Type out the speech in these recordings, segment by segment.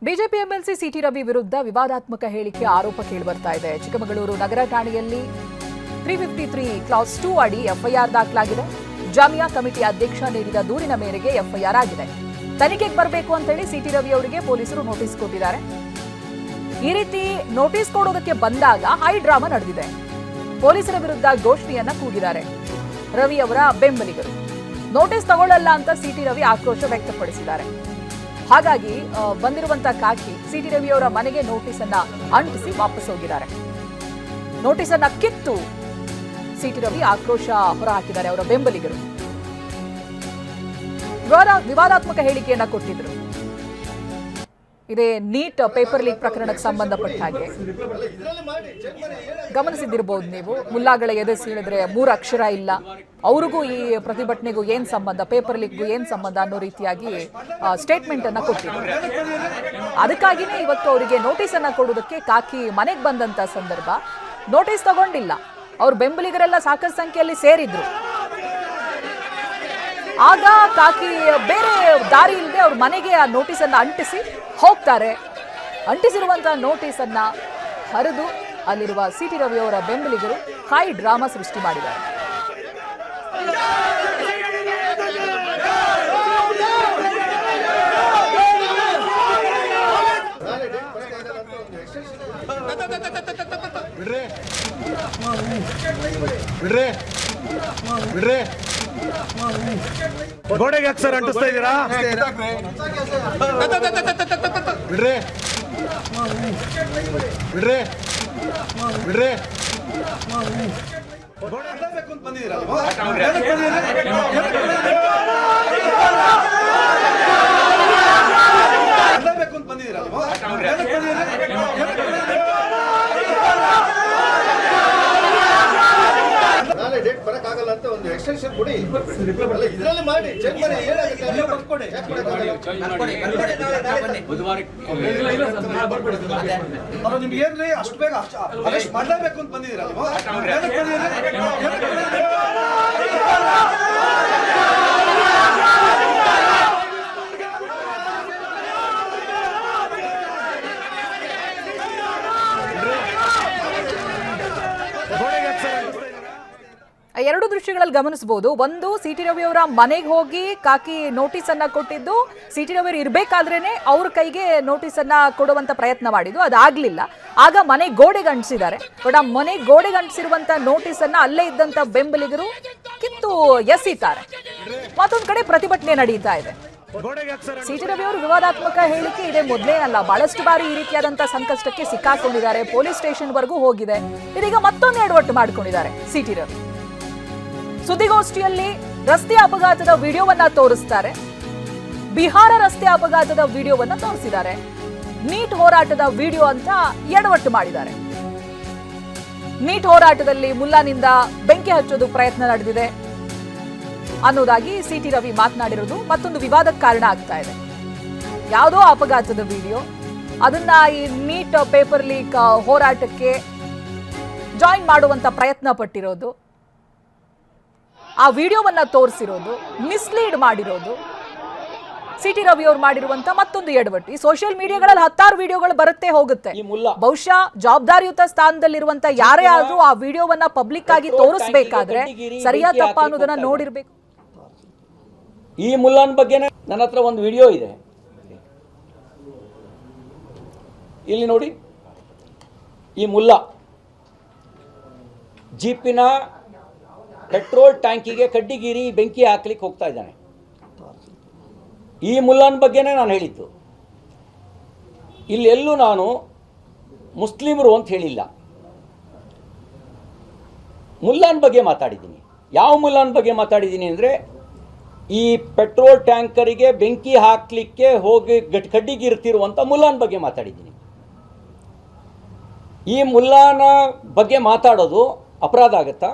BJP MLC city Ravi ವಿರುದ್ಧ ವಿವಾದಾತ್ಮಕ ಹೇಳಿಕೆ ಆರೋಪ ಕೇಳಿಬರ್ತಾ ಇದೆ. ಚಿಕ್ಕಮಗಳೂರು ನಗರ ಠಾಣೆಯಲ್ಲಿ 353 ಕ್ಲಾಸ್ 2 ಅಡಿ ಎಫ್ಐಆರ್ ದಾಖಲಾಗಿದೆ. ಜಾಮಿಯಾ ಕಮಿಟಿ ಅಧ್ಯಕ್ಷ ನೀಡಿದ ದೂರಿನ ಮೇರೆಗೆ ಎಫ್ಐಆರ್ ಆಗಿದೆ. ತನಿಖೆಗೆ ಬರಬೇಕು ಅಂತ ಹೇಳಿ ಸಿಟಿ ರವಿ ಅವರಿಗೆ ಪೊಲೀಸರು ನೋಟಿಸ್ ಕೊಟ್ಟಿದ್ದಾರೆ. ಈ ರೀತಿ ನೋಟಿಸ್ ಕೊಡೋದಕ್ಕೆ ಬಂದಾಗ ಹೈ ಡ್ರಾಮಾ ನಡೆದಿದೆ. ಪೊಲೀಸರ ವಿರುದ್ಧ ಘೋಷಣೆಯನ್ನ ಕೂಗಿದ್ದಾರೆ ರವಿ ಅವರ ಬೆಂಬಲಿಗರು. ನೋಟಿಸ್ ತಗೊಳ್ಳಲ್ಲ ಅಂತ ಸಿಟಿ ರವಿ ಆಕ್ರೋಶ ವ್ಯಕ್ತಪಡಿಸಿದ್ದಾರೆ. ಹಾಗಾಗಿ ಬಂದಿರುವಂತಹ ಕಾಕಿ ಸಿಟಿ ರವಿ ಅವರ ಮನೆಗೆ ನೋಟಿಸ್ ಅನ್ನ ಅಂಟಿಸಿ ವಾಪಸ್ ಹೋಗಿದ್ದಾರೆ. ನೋಟಿಸ್ ಅನ್ನ ಕಿತ್ತು ಸಿಟಿ ರವಿ ಆಕ್ರೋಶ ಹೊರಹಾಕಿದ್ದಾರೆ ಅವರ ಬೆಂಬಲಿಗರು. ವಿವಾದಾತ್ಮಕ ಹೇಳಿಕೆಯನ್ನ ಕೊಟ್ಟಿದ್ರು. ಇದೇ ನೀಟ್ ಪೇಪರ್ ಲೀಕ್ ಪ್ರಕರಣಕ್ಕೆ ಸಂಬಂಧಪಟ್ಟ ಹಾಗೆ ಗಮನಿಸಿದಿರಬಹುದು ನೀವು. ಮುಲ್ಲಾಗಳ ಎದೆ ಸೀಳಿದ್ರೆ 3 ಅಕ್ಷರ ಇಲ್ಲ, ಅವ್ರಿಗೂ ಈ ಪ್ರತಿಭಟನೆಗೂ ಏನ್ ಸಂಬಂಧ, ಪೇಪರ್ ಲೀಕ್ಗೂ ಏನ್ ಸಂಬಂಧ ಅನ್ನೋ ರೀತಿಯಾಗಿ ಸ್ಟೇಟ್ಮೆಂಟ್ ಅನ್ನ ಕೊಟ್ಟಿದ್ರು. ಅದಕ್ಕಾಗಿನೇ ಇವತ್ತು ಅವರಿಗೆ ನೋಟಿಸ್ ಅನ್ನ ಕೊಡುವುದಕ್ಕೆ ಕಾಕಿ ಮನೆಗೆ ಬಂದಂತ ಸಂದರ್ಭ. ನೋಟಿಸ್ ತಗೊಂಡಿಲ್ಲ, ಅವ್ರ ಬೆಂಬಲಿಗರೆಲ್ಲ ಸಾಕಷ್ಟು ಸಂಖ್ಯೆಯಲ್ಲಿ ಸೇರಿದ್ರು. ಆಗ ಕಾಕಿ ಬೇರೆ ದಾರಿ ಇಲ್ಲದೆ ಅವ್ರ ಮನೆಗೆ ಆ ನೋಟಿಸ್ ಅನ್ನ ಅಂಟಿಸಿ ಹೋಗ್ತಾರೆ. ಅಂಟಿಸಿರುವಂತಹ ನೋಟಿಸ್ ಅನ್ನ ಹರಿದು ಅಲ್ಲಿರುವ ಸಿಟಿ ರವಿ ಅವರ ಬೆಂಬಲಿಗರು ಹೈ ಡ್ರಾಮಾ ಸೃಷ್ಟಿ ಮಾಡಿದ್ದಾರೆ. ಗೋಡೆಗೆ ಅಕ್ಷರ ಅಂಟಿಸ್ತಾ ಇದ್ದೀರಾ? ಬಿಡ್ರಿ ಬಿಡ್ರಿ ಬಿಡ್ರಿ. ನಾಳೆ ಡೇಟ್ ಬರಕ್ಕಾಗಲ್ಲ ಅಂತ ಒಂದು ಎಕ್ಸ್ಟೆನ್ಷನ್ ಕೊಡಿ, ಇದರಲ್ಲಿ ಮಾಡಿ ಚೆಕ್ ಮಾಡಿ. ನಿಮ್ಗೆ ಏನ್ರಿ ಅಷ್ಟು ಬೇಗ ಅರೆಸ್ಟ್ ಮಾಡಲೇಬೇಕು ಅಂತ ಬಂದಿದ್ದೀರಾ? ಎರಡು ದೃಶ್ಯಗಳಲ್ಲಿ ಗಮನಿಸಬಹುದು. ಒಂದು, ಸಿಟಿ ರವಿ ಅವರ ಮನೆಗೆ ಹೋಗಿ ಕಾಕಿ ನೋಟಿಸ್ ಅನ್ನ ಕೊಟ್ಟಿದ್ದು, ಸಿಟಿ ರವಿ ಅವರು ಇರ್ಬೇಕಾದ್ರೇನೆ ಅವ್ರ ಕೈಗೆ ನೋಟಿಸ್ ಅನ್ನ ಕೊಡುವಂತ ಪ್ರಯತ್ನ ಮಾಡಿದ್ದು, ಅದಾಗ್ಲಿಲ್ಲ. ಆಗ ಮನೆ ಗೋಡೆಗೆ ಅಂಟಿಸಿದ್ದಾರೆ. ಬಟ್ ಆ ಮನೆ ಗೋಡೆಗೆ ಅಂಟಿಸಿರುವಂತ ನೋಟಿಸ್ ಅನ್ನ ಅಲ್ಲೇ ಇದ್ದಂತ ಬೆಂಬಲಿಗರು ಕಿತ್ತು ಎಸೀತಾರೆ. ಮತ್ತೊಂದು ಕಡೆ ಪ್ರತಿಭಟನೆ ನಡೀತಾ ಇದೆ. ಸಿಟಿ ರವಿ ಅವರು ವಿವಾದಾತ್ಮಕ ಹೇಳಿಕೆ ಇದೆ ಮೊದಲೇ ಅಲ್ಲ, ಬಹಳಷ್ಟು ಬಾರಿ ಈ ರೀತಿಯಾದಂತಹ ಸಂಕಷ್ಟಕ್ಕೆ ಸಿಕ್ಕಾಕೊಂಡಿದ್ದಾರೆ. ಪೊಲೀಸ್ ಸ್ಟೇಷನ್ ವರೆಗೂ ಹೋಗಿದೆ. ಇದೀಗ ಮತ್ತೊಂದು ಎಡವಟ್ಟು ಮಾಡ್ಕೊಂಡಿದ್ದಾರೆ ಸಿಟಿ ರವಿ. ಸುದ್ದಿಗೋಷ್ಠಿಯಲ್ಲಿ ರಸ್ತೆ ಅಪಘಾತದ ವಿಡಿಯೋವನ್ನ ತೋರಿಸ್ತಾರೆ. ಬಿಹಾರ ರಸ್ತೆ ಅಪಘಾತದ ವಿಡಿಯೋವನ್ನ ತೋರಿಸಿದ್ದಾರೆ. ನೀಟ್ ಹೋರಾಟದ ವಿಡಿಯೋ ಅಂತ ಎಡವಟ್ಟು ಮಾಡಿದ್ದಾರೆ. ನೀಟ್ ಹೋರಾಟದಲ್ಲಿ ಮುಲ್ಲಾನಿಂದ ಬೆಂಕಿ ಹಚ್ಚೋದು ಪ್ರಯತ್ನ ನಡೆದಿದೆ ಅನ್ನೋದಾಗಿ ಸಿಟಿ ರವಿ ಮಾತನಾಡಿರೋದು ಮತ್ತೊಂದು ವಿವಾದಕ್ಕೆ ಕಾರಣ ಆಗ್ತಾ ಇದೆ. ಯಾವುದೋ ಅಪಘಾತದ ವಿಡಿಯೋ, ಅದನ್ನ ಈ ನೀಟ್ ಪೇಪರ್ ಲೀಕ್ ಹೋರಾಟಕ್ಕೆ ಜಾಯಿನ್ ಮಾಡುವಂತ ಪ್ರಯತ್ನ ಪಟ್ಟಿರೋದು, ಆ ವಿಡಿಯೋವನ್ನ ತೋರಿಸಿರೋದು, ಮಿಸ್ಲೀಡ್ ಮಾಡಿರೋದು ಸಿಟಿ ರವಿ ಅವರು ಮಾಡಿರುವಂತ ಮತ್ತೊಂದು ಎಡವಟ್ಟು. ಈ ಸೋಷಿಯಲ್ ಮೀಡಿಯಾಗಳಲ್ಲಿ 10 ವಿಡಿಯೋಗಳು ಬರುತ್ತೆ ಹೋಗುತ್ತೆ. ಬಹುಶಃ ಜವಾಬ್ದಾರಿಯುತ ಸ್ಥಾನದಲ್ಲಿರುವಂತ ಯಾರೇ ಆದ್ರೂ ಆ ವಿಡಿಯೋವನ್ನ ಪಬ್ಲಿಕ್ ಆಗಿ ತೋರಿಸಬೇಕಾದ್ರೆ ಸರಿಯಾದ ತಪ್ಪ ಅನ್ನೋದನ್ನ ನೋಡಿರ್ಬೇಕು. ಈ ಮುಲ್ಲಾನ್ ಬಗ್ಗೆ ನನ್ನ ಹತ್ರ ಒಂದು ವಿಡಿಯೋ ಇದೆ, ಇಲ್ಲಿ ನೋಡಿ. ಈ ಮುಲ್ಲಾ ಜೀಪಿನ ಪೆಟ್ರೋಲ್ ಟ್ಯಾಂಕಿಗೆ ಕಡ್ಡಿಗೀರಿ ಬೆಂಕಿ ಹಾಕ್ಲಿಕ್ಕೆ ಹೋಗ್ತಾ ಇದ್ದಾನೆ. ಈ ಮುಲ್ಲಾನ್ ಬಗ್ಗೆನೇ ನಾನು ಹೇಳಿದ್ದು. ಇಲ್ಲೆಲ್ಲೂ ನಾನು ಮುಸ್ಲಿಮರು ಅಂತ ಹೇಳಿಲ್ಲ, ಮುಲ್ಲಾನ್ ಬಗ್ಗೆ ಮಾತಾಡಿದ್ದೀನಿ. ಯಾವ ಮುಲ್ಲಾನ್ ಬಗ್ಗೆ ಮಾತಾಡಿದ್ದೀನಿ ಅಂದರೆ, ಈ ಪೆಟ್ರೋಲ್ ಟ್ಯಾಂಕರಿಗೆ ಬೆಂಕಿ ಹಾಕಲಿಕ್ಕೆ ಹೋಗಿ ಕಡ್ಡಿಗಿರ್ತಿರುವಂಥ ಮುಲ್ಲಾನ್ ಬಗ್ಗೆ ಮಾತಾಡಿದ್ದೀನಿ. ಈ ಮುಲ್ಲಾನ ಬಗ್ಗೆ ಮಾತಾಡೋದು ಅಪರಾಧ ಆಗುತ್ತಾ?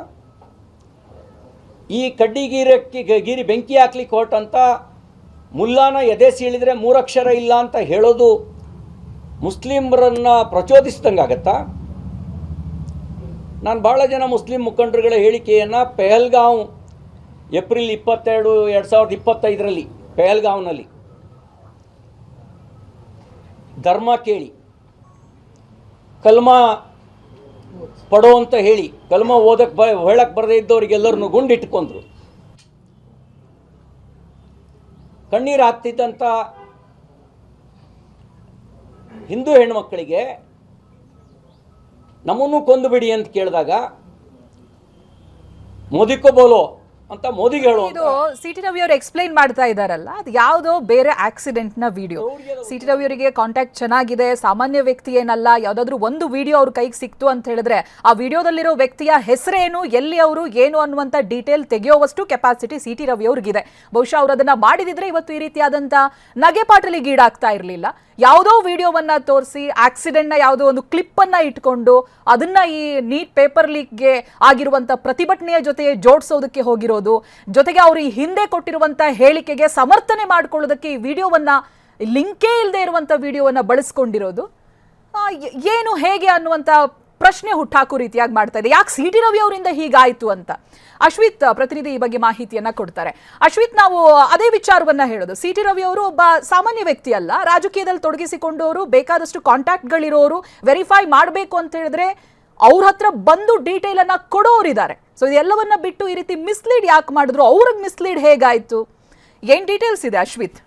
ಈ ಕಡ್ಡಿಗೀರಿ ಬೆಂಕಿ ಹಾಕ್ಲಿಕ್ಕೆ ಹೊರಟಂಥ ಮುಲ್ಲಾನ ಎದೆ ಸೀಳಿದ್ರೆ 3 ಅಕ್ಷರ ಇಲ್ಲ ಅಂತ ಹೇಳೋದು ಮುಸ್ಲಿಮರನ್ನು ಪ್ರಚೋದಿಸಿದಂಗಾಗತ್ತಾ? ನಾನು ಭಾಳ ಜನ ಮುಸ್ಲಿಂ ಮುಖಂಡರುಗಳ ಹೇಳಿಕೆಯನ್ನು ಪೆಹಲ್ಗಾಂವ್ ಏಪ್ರಿಲ್ 22, 2025 ಪೆಹಲ್ಗಾಂವ್ನಲ್ಲಿ ಧರ್ಮ ಕೇಳಿ ಕಲ್ಮ ಪಡೋ ಅಂತ ಹೇಳಿ ಕಲ್ಮ ಹೇಳಕ್ಕೆ ಬರದೇ ಇದ್ದವ್ರಿಗೆಲ್ಲರನ್ನು ಗುಂಡಿಟ್ಕೊಂಡ್ರು. ಕಣ್ಣೀರು ಹಾಕ್ತಿದ್ದಂಥ ಹಿಂದೂ ಹೆಣ್ಮಕ್ಕಳಿಗೆ ನಮ್ಮನ್ನು ಕೊಂದುಬಿಡಿ ಅಂತ ಕೇಳಿದಾಗ ಮೋದಿಕೋ ಬೋಲೋ ಅಂತ ಮೋದಿಗೆ ಹೇಳೋ. ಇದು ಸಿ.ಟಿ. ರವಿ ಅವರು ಎಕ್ಸ್ಪ್ಲೈನ್ ಮಾಡ್ತಾ ಇದಾರಲ್ಲ, ಅದು ಯಾವುದೋ ಬೇರೆ ಆಕ್ಸಿಡೆಂಟ್ ನ ವಿಡಿಯೋ. ಸಿ.ಟಿ. ರವಿ ಅವರಿಗೆ ಕಾಂಟ್ಯಾಕ್ಟ್ ಚೆನ್ನಾಗಿದೆ, ಸಾಮಾನ್ಯ ವ್ಯಕ್ತಿ ಏನಲ್ಲ. ಯಾವ್ದಾದ್ರು ಒಂದು ವಿಡಿಯೋ ಅವ್ರ ಕೈಗೆ ಸಿಕ್ತು ಅಂತ ಹೇಳಿದ್ರೆ ಆ ವಿಡಿಯೋದಲ್ಲಿರೋ ವ್ಯಕ್ತಿಯ ಹೆಸರೇನು, ಎಲ್ಲಿ ಅವರು ಏನು ಅನ್ನುವಂತ ಡೀಟೇಲ್ ತೆಗೆಯುವಷ್ಟು ಕೆಪಾಸಿಟಿ ಸಿ.ಟಿ. ರವಿ ಅವ್ರಿಗಿದೆ. ಬಹುಶಃ ಅವ್ರು ಅದನ್ನ ಮಾಡಿದಿದ್ರೆ ಇವತ್ತು ಈ ರೀತಿಯಾದಂತ ನಗೆಪಾಟಲಿಗೆ ಈಡಾಗ್ತಾ ಇರಲಿಲ್ಲ. ಯಾವುದೋ ವಿಡಿಯೋವನ್ನ ತೋರಿಸಿ ಆಕ್ಸಿಡೆಂಟ್ ನ ಯಾವುದೋ ಒಂದು ಕ್ಲಿಪ್ ಅನ್ನ ಇಟ್ಕೊಂಡು ಅದನ್ನ ಈ ನೀಟ್ ಪೇಪರ್ ಲೀಕ್ಗೆ ಆಗಿರುವಂತ ಪ್ರತಿಭಟನೆಯ ಜೊತೆ ಜೋಡಿಸೋದಕ್ಕೆ ಹೋಗಿರೋದು, ಜೊತೆಗೆ ಅವರು ಈ ಹಿಂದೆ ಕೊಟ್ಟಿರುವಂತ ಹೇಳಿಕೆಗೆ ಸಮರ್ಥನೆ ಮಾಡ್ಕೊಳ್ಳೋದಕ್ಕೆ ಈ ವಿಡಿಯೋವನ್ನ ಲಿಂಕೇ ಇಲ್ಲದೆ ಇರುವಂತ ವಿಡಿಯೋವನ್ನ ಬಳಸ್ಕೊಂಡಿರೋದು ಏನು ಹೇಗೆ ಅನ್ನುವಂತ ಪ್ರಶ್ನೆ ಹುಟ್ಟಾಕೋ ರೀತಿಯಾಗಿ ಮಾಡ್ತಾ ಇದೆ. ಯಾಕೆ ಸಿ.ಟಿ. ರವಿ ಅವರಿಂದ ಹೀಗಾಯ್ತು ಅಂತ ಅಶ್ವಿತ್ ಪ್ರತಿನಿಧಿ ಈ ಬಗ್ಗೆ ಮಾಹಿತಿಯನ್ನ ಕೊಡ್ತಾರೆ. ಅಶ್ವಿತ್, ನಾವು ಅದೇ ವಿಚಾರವನ್ನ ಹೇಳೋದು, ಸಿ.ಟಿ. ರವಿ ಅವರು ಒಬ್ಬ ಸಾಮಾನ್ಯ ವ್ಯಕ್ತಿ ಅಲ್ಲ, ರಾಜಕೀಯದಲ್ಲಿ ತೊಡಗಿಸಿಕೊಂಡವರು, ಬೇಕಾದಷ್ಟು ಕಾಂಟ್ಯಾಕ್ಟ್ಗಳಿರೋರು. ವೆರಿಫೈ ಮಾಡಬೇಕು ಅಂತ ಹೇಳಿದ್ರೆ ಅವ್ರ ಹತ್ರ ಬಂದು ಡೀಟೇಲ್ ಅನ್ನ ಕೊಡೋರಿದ್ದಾರೆ. ಸೊ ಇದೆಲ್ಲವನ್ನ ಬಿಟ್ಟು ಈ ರೀತಿ ಮಿಸ್ಲೀಡ್ ಯಾಕೆ ಮಾಡಿದ್ರು, ಅವ್ರಿಗೆ ಮಿಸ್ಲೀಡ್ ಹೇಗಾಯ್ತು, ಏನ್ ಡೀಟೇಲ್ಸ್ ಇದೆ ಅಶ್ವಿತ್?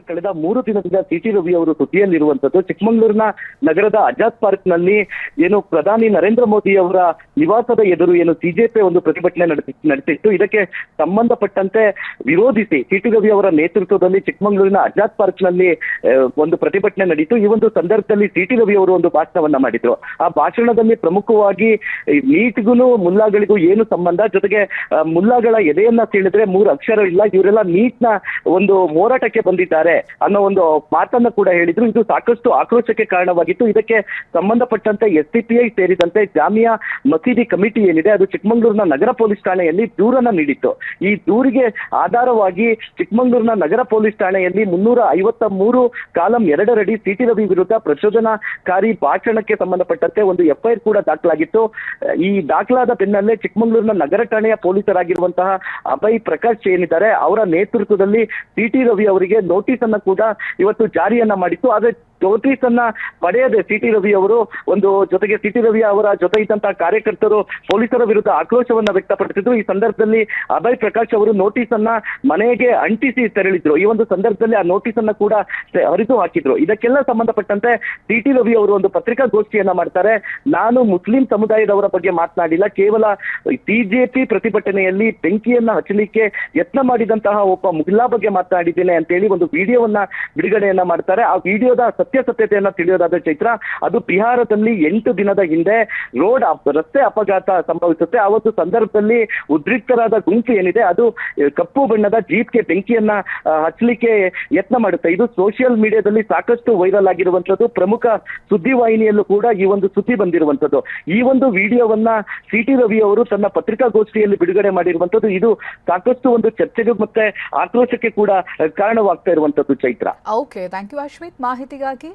ಕಳೆದ 3 ದಿನದಿಂದ ಸಿ.ಟಿ. ರವಿ ಅವರು ಸುದ್ದಿಯಲ್ಲಿರುವಂತದ್ದು ಚಿಕ್ಕಮಗಳೂರಿನ ನಗರದ ಆಜಾದ್ ಪಾರ್ಕ್ ನಲ್ಲಿ ಏನು ಪ್ರಧಾನಿ ನರೇಂದ್ರ ಮೋದಿ ಅವರ ನಿವಾಸದ ಎದುರು ಏನು ಸಿಜೆಪಿ ಒಂದು ಪ್ರತಿಭಟನೆ ನಡೆಸಿತ್ತು. ಇದಕ್ಕೆ ಸಂಬಂಧಪಟ್ಟಂತೆ ವಿರೋಧಿಸಿ ಸಿ.ಟಿ. ರವಿ ಅವರ ನೇತೃತ್ವದಲ್ಲಿ ಚಿಕ್ಕಮಗಳೂರಿನ ಆಜಾದ್ ಪಾರ್ಕ್ ನಲ್ಲಿ ಒಂದು ಪ್ರತಿಭಟನೆ ನಡೀತು. ಈ ಒಂದು ಸಂದರ್ಭದಲ್ಲಿ ಸಿ.ಟಿ. ರವಿ ಅವರು ಒಂದು ಭಾಷಣವನ್ನ ಮಾಡಿದ್ರು. ಆ ಭಾಷಣದಲ್ಲಿ ಪ್ರಮುಖವಾಗಿ ನೀಟ್ಗೂ ಮುಲ್ಲಾಗಳಿಗೂ ಏನು ಸಂಬಂಧ, ಜೊತೆಗೆ ಮುಲ್ಲಾಗಳ ಎದೆಯನ್ನ ಸೀಳಿದ್ರೆ 3 ಅಕ್ಷರ ಇಲ್ಲ, ಇವರೆಲ್ಲ ನೀಟ್ನ ಒಂದು ಹೋರಾಟಕ್ಕೆ ಬಂದಿದ್ದಾರೆ ಅನ್ನೋ ಒಂದು ಮಾತನ್ನ ಕೂಡ ಹೇಳಿದ್ರು. ಇದು ಸಾಕಷ್ಟು ಆಕ್ರೋಶಕ್ಕೆ ಕಾರಣವಾಗಿತ್ತು. ಇದಕ್ಕೆ ಸಂಬಂಧಪಟ್ಟಂತೆ SDPI ಸೇರಿದಂತೆ ಜಾಮಿಯಾ ಮಸೀದಿ ಕಮಿಟಿ ಏನಿದೆ ಅದು ಚಿಕ್ಕಮಗಳೂರಿನ ನಗರ ಪೊಲೀಸ್ ಠಾಣೆಯಲ್ಲಿ ದೂರನ್ನ ನೀಡಿತ್ತು. ಈ ದೂರಿಗೆ ಆಧಾರವಾಗಿ ಚಿಕ್ಕಮಗಳೂರಿನ ನಗರ ಪೊಲೀಸ್ ಠಾಣೆಯಲ್ಲಿ 353 ಕಾಲಂ 2 ಅಡಿ ಸಿ.ಟಿ. ರವಿ ವಿರುದ್ಧ ಪ್ರಚೋದನಾಕಾರಿ ಭಾಷಣಕ್ಕೆ ಸಂಬಂಧಪಟ್ಟಂತೆ ಒಂದು FIR ಕೂಡ ದಾಖಲಾಗಿತ್ತು. ಈ ದಾಖಲಾದ ಬೆನ್ನಲ್ಲೇ ಚಿಕ್ಕಮಗಳೂರಿನ ನಗರ ಠಾಣೆಯ ಪೊಲೀಸರಾಗಿರುವಂತಹ ಅಭಯ್ ಪ್ರಕಾಶ್ ಏನಿದ್ದಾರೆ ಅವರ ನೇತೃತ್ವದಲ್ಲಿ ಸಿ.ಟಿ. ರವಿ ಅವರಿಗೆ ನೋಟಿಸ್ ಅನ್ನ ಕೂಡ ಇವತ್ತು ಜಾರಿಯನ್ನ ಮಾಡಿತ್ತು. ಆದ್ರೆ ನೋಟಿಸ್ ಅನ್ನ ಪಡೆಯದೆ ಸಿ.ಟಿ. ರವಿ ಅವರು ಜೊತೆಗೆ ಸಿ.ಟಿ. ರವಿ ಅವರ ಜೊತೆ ಇದ್ದಂತಹ ಕಾರ್ಯಕರ್ತರು ಪೊಲೀಸರ ವಿರುದ್ಧ ಆಕ್ರೋಶವನ್ನ ವ್ಯಕ್ತಪಡಿಸಿದ್ರು. ಈ ಸಂದರ್ಭದಲ್ಲಿ ಅಭಯ್ ಪ್ರಕಾಶ್ ಅವರು ನೋಟಿಸ್ ಅನ್ನ ಮನೆಗೆ ಅಂಟಿಸಿ ತೆರಳಿದ್ರು. ಈ ಒಂದು ಸಂದರ್ಭದಲ್ಲಿ ಆ ನೋಟಿಸ್ ಅನ್ನ ಕೂಡ ಹರಿದು ಹಾಕಿದ್ರು. ಇದಕ್ಕೆಲ್ಲ ಸಂಬಂಧಪಟ್ಟಂತೆ ಸಿ.ಟಿ. ರವಿ ಅವರು ಒಂದು ಪತ್ರಿಕಾಗೋಷ್ಠಿಯನ್ನ ಮಾಡ್ತಾರೆ. ನಾನು ಮುಸ್ಲಿಂ ಸಮುದಾಯದವರ ಬಗ್ಗೆ ಮಾತನಾಡಿಲ್ಲ, ಕೇವಲ ಬಿಜೆಪಿ ಪ್ರತಿಭಟನೆಯಲ್ಲಿ ಬೆಂಕಿಯನ್ನ ಹಚ್ಚಲಿಕ್ಕೆ ಯತ್ನ ಮಾಡಿದಂತಹ ಒಬ್ಬ ಮುಲ್ಲಾ ಬಗ್ಗೆ ಮಾತನಾಡಿದ್ದೇನೆ ಅಂತೇಳಿ ಒಂದು ವಿಡಿಯೋವನ್ನ ಬಿಡುಗಡೆಯನ್ನ ಮಾಡ್ತಾರೆ. ಆ ವಿಡಿಯೋದ ಸತ್ಯಾಸತ್ಯತೆಯನ್ನ ತಿಳಿಯೋದಾದ್ರೆ ಚೈತ್ರ, ಅದು ಬಿಹಾರದಲ್ಲಿ 8 ದಿನದ ಹಿಂದೆ ರಸ್ತೆ ಅಪಘಾತ ಸಂಭವಿಸುತ್ತೆ. ಆ ಒಂದು ಸಂದರ್ಭದಲ್ಲಿ ಉದ್ರಿಕ್ತರಾದ ಗುಂಪು ಏನಿದೆ ಅದು ಕಪ್ಪು ಬಣ್ಣದ ಜೀಪ್ಗೆ ಬೆಂಕಿಯನ್ನ ಹಚ್ಚಲಿಕ್ಕೆ ಯತ್ನ ಮಾಡುತ್ತೆ. ಇದು ಸೋಷಿಯಲ್ ಮೀಡಿಯಾದಲ್ಲಿ ಸಾಕಷ್ಟು ವೈರಲ್ ಆಗಿರುವಂತದ್ದು. ಪ್ರಮುಖ ಸುದ್ದಿವಾಹಿನಿಯಲ್ಲೂ ಕೂಡ ಈ ಒಂದು ಸುದ್ದಿ ಬಂದಿರುವಂತದ್ದು. ಈ ಒಂದು ವಿಡಿಯೋವನ್ನ ಸಿ.ಟಿ. ರವಿ ಅವರು ತನ್ನ ಪತ್ರಿಕಾಗೋಷ್ಠಿಯಲ್ಲಿ ಬಿಡುಗಡೆ ಮಾಡಿರುವಂತದ್ದು. ಇದು ಸಾಕಷ್ಟು ಒಂದು ಚರ್ಚೆಗೆ ಮತ್ತೆ ಆಕ್ರೋಶಕ್ಕೆ ಕೂಡ ಕಾರಣವಾಗ್ತಾ ಇರುವಂತದ್ದು Chaitra. Okay, thank you Ashwith ಮಾಹಿತಿಗಾಗಿ.